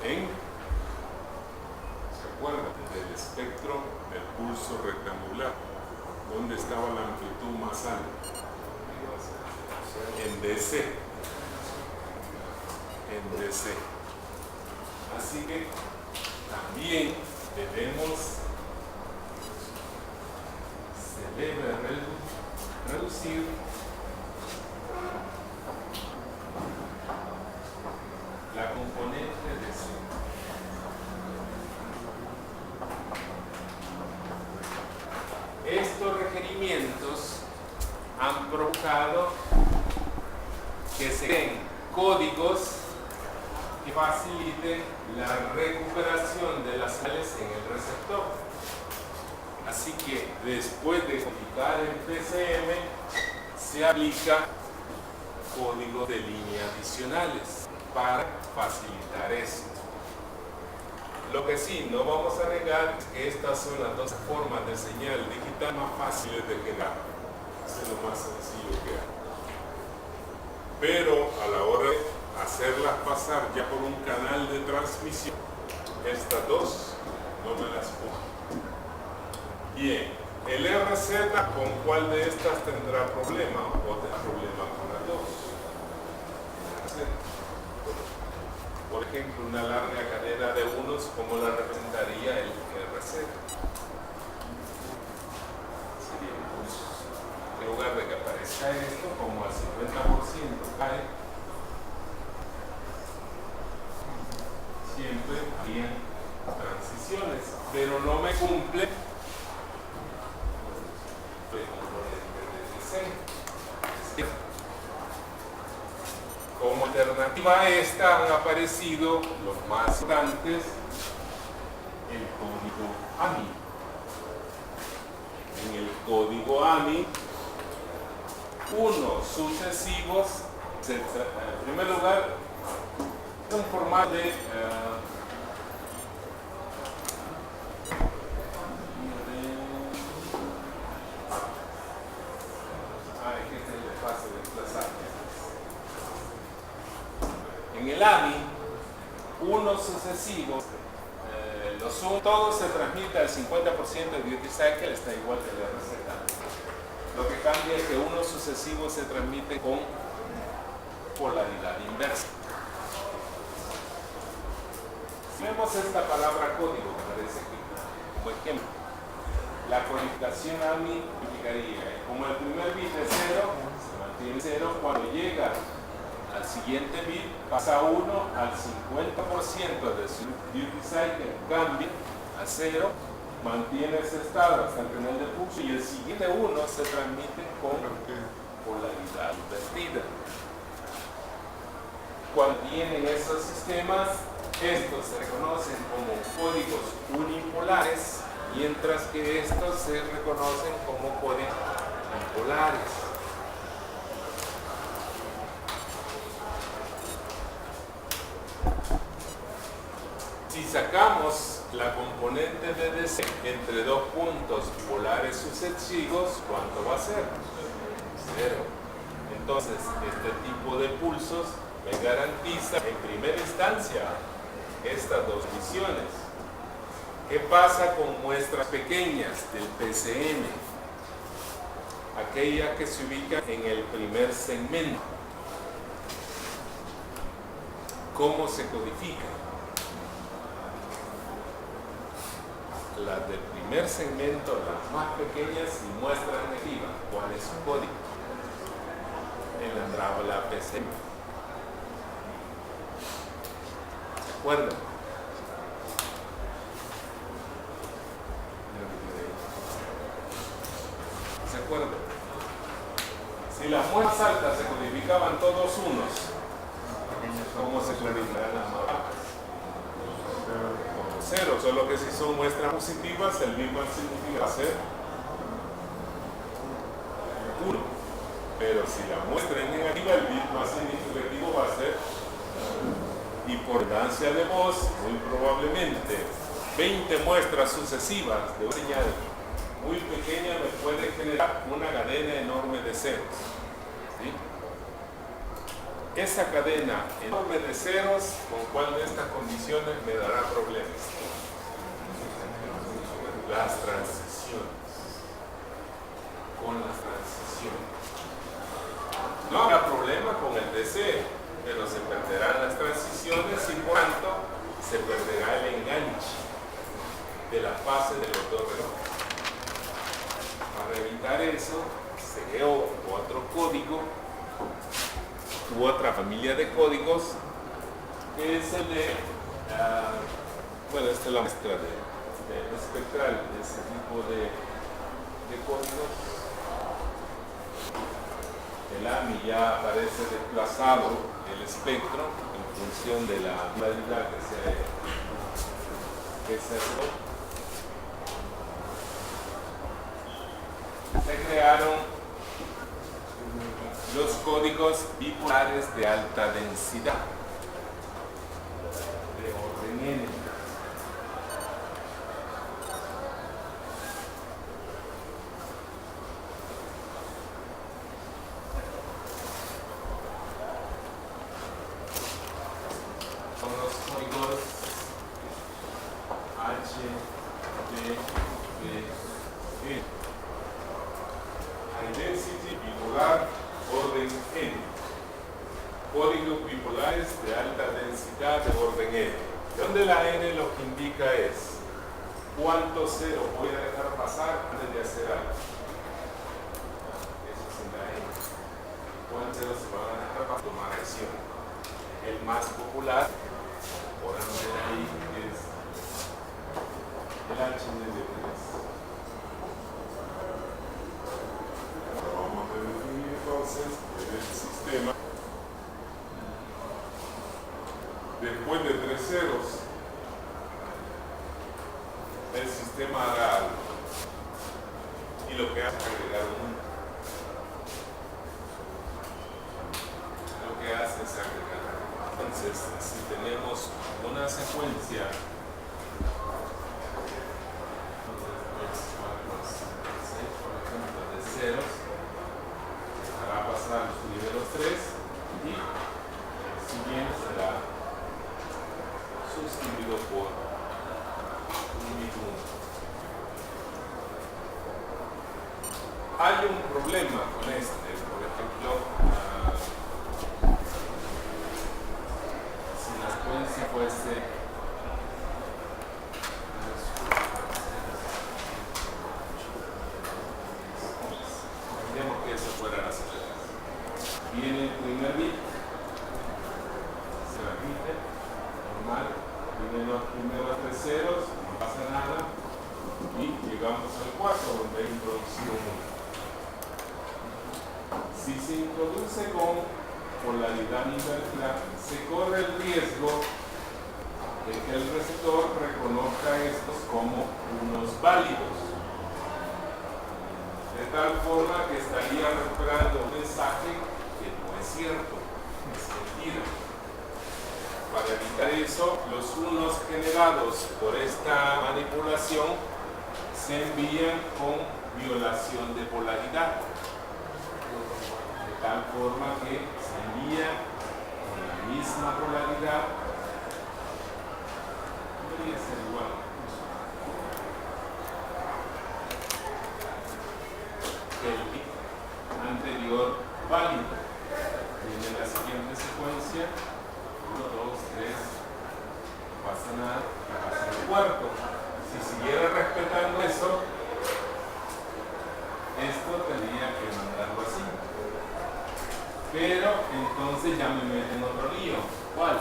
¿Se acuerdan del espectro del pulso rectangular? ¿Dónde estaba la amplitud más alta? En DC. En DC. Así que también se debe reducir la componente DC. buscado que se creen códigos que faciliten la recuperación de las señales en el receptor. Así que después de codificar el PCM, se aplica códigos de línea adicionales para facilitar eso. Lo que sí, no vamos a negar es que estas son las dos formas de señal digital más fáciles de generar. Eso es lo más sencillo que hay. Pero a la hora de hacerlas pasar ya por un canal de transmisión, estas dos no me las pongo. Bien, el RZ, ¿con cuál de estas tendrá problema? ¿O tendrá problema con las dos? Por ejemplo, una larga cadena de unos, ¿cómo la representaría el RZ? Sería impulsos. En lugar de que aparezca esto, como al 50% cae, siempre había transiciones, pero no me cumple el componente de DC. Como alternativa a esta han aparecido los más importantes, el código AMI. En el código AMI, unos sucesivos, en primer lugar, un formato de en el AMI, unos sucesivos, todos se transmite al 50% de duty cycle, está igual que el RZ. Lo que cambia es que unos sucesivos se transmiten con polaridad inversa. Vemos esta palabra código, parece que, como ejemplo, la codificación AMI significaría, como el primer bit es 0, se mantiene 0, cuando llega al siguiente bit pasa 1 al 50% de su duty cycle, cambia a 0, mantiene ese estado hasta el final de pulso y el siguiente 1 se transmite con polaridad invertida. Cuando tienen esos sistemas, estos se reconocen como códigos unipolares, mientras que estos se reconocen como códigos bipolares. Si sacamos la componente de DC entre dos puntos polares sucesivos, ¿cuánto va a ser? 0. Entonces, este tipo de pulsos me garantiza en primera instancia estas dos visiones. ¿Qué pasa con muestras pequeñas del PCM? Aquellas que se ubican en el primer segmento. ¿Cómo se codifica? Las del primer segmento, las más pequeñas, y muestran arriba cuál es su código en la tabla PCM. ¿Se acuerdan? ¿Se acuerdan? Si las muestras altas se codificaban todos unos, ¿cómo se codificarán las más bajas? 0, solo que si son muestras positivas, el bit más significativo va a ser 1. Pero si la muestra es negativa, el bit más significativo va a ser, y por ganancia de voz, muy probablemente 20 muestras sucesivas de una señal muy pequeña me puede generar una cadena enorme de ceros. ¿Sí? Esa cadena enorme de ceros, ¿con cuál de estas condiciones me dará problemas? Las transiciones. Con las transiciones. No habrá problema con el DC, pero se perderán las transiciones y por tanto se perderá el enganche de la fase de los dos relojes. Para evitar eso, se creó otro código u otra familia de códigos, que es el de, bueno, esta es la muestra de espectral de ese tipo de códigos. el AMI ya aparece desplazado el espectro en función de la modalidad que se hace. Se crearon los códigos bipolares de alta densidad de orden N. Son los códigos H, D, B, E. High density bipolar orden N. Códigos bipolares de alta densidad de orden N. Donde la N lo que indica es cuántos ceros voy a dejar pasar antes de hacer algo. Eso es en la N. ¿Cuántos ceros se van a dejar para tomar acción? El más popular, por ver ahí, es el HDD3. Vamos a definir entonces en el sistema, después de 3 ceros, el sistema hará algo y lo que hace es agregar un 1. Lo que hace es agregar. Entonces, si tenemos una secuencia de ceros, hará pasar los primeros 3 y el siguiente será sustituido por un bit 1. Hay un problema con este, por ejemplo, si la secuencia fuese que eso fuera la salida. Viene el primer bit, se repite, normal, vienen los primeros 3 ceros, no pasa nada, y llegamos al 4, donde hay introducido 1. Si se introduce con polaridad invertida, se corre el riesgo de que el receptor reconozca estos como unos válidos, de tal forma que estaría recuperando un mensaje que no es cierto, es mentira. Para evitar eso, los unos generados por esta manipulación se envían con violación de polaridad, de tal forma que se envía con la misma polaridad, debería ser igual. El bit anterior válido. Viene la siguiente secuencia: 1, 2, 3, no pasa nada, pasa el cuarto. Si siguiera respetando eso, esto tendría que mandarlo así. Pero entonces ya me meten otro lío. ¿Cuál?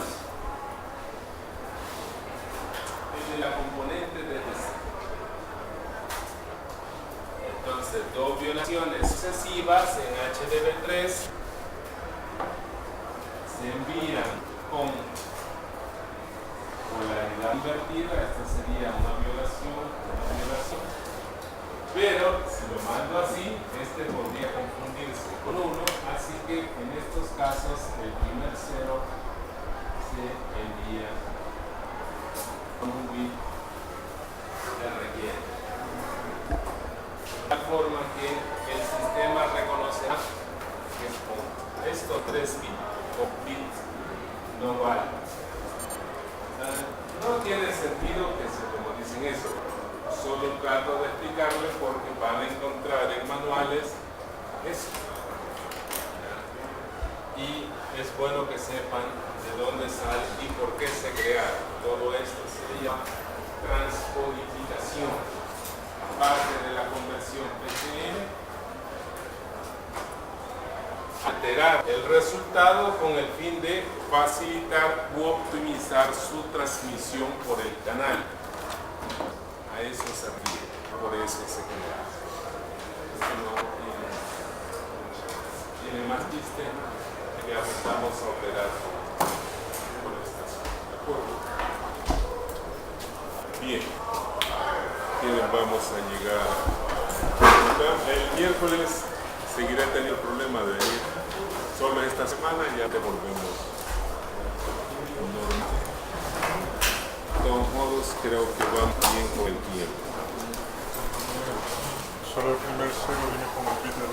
El de la componente de DC. Entonces, 2 violaciones sucesivas en HDB3 se envían con polaridad invertida. Esta sería una violación. Pero si lo mando así, este podría confundirse con 1, así que en estos casos el primer 0 se envía con un bit de relleno. De tal forma que el sistema reconocerá que con estos 3 bits no vale. No tiene sentido que se como dicen eso. Solo trato de explicarles porque van a encontrar en manuales eso. Y es bueno que sepan de dónde sale y por qué se crea todo esto. Se llama transcodificación. Parte de la conversión PCM, alterar el resultado con el fin de facilitar u optimizar su transmisión por el canal. A eso se refiere, por eso se crea. tiene más sistema, ya empezamos a operar con estas. ¿De acuerdo? Bien. Vamos a llegar. El miércoles seguiré teniendo el problema de ir. Solo esta semana ya te volvemos normal. De todos modos, creo que vamos bien con el tiempo. Solo el primer cero viene con el bit de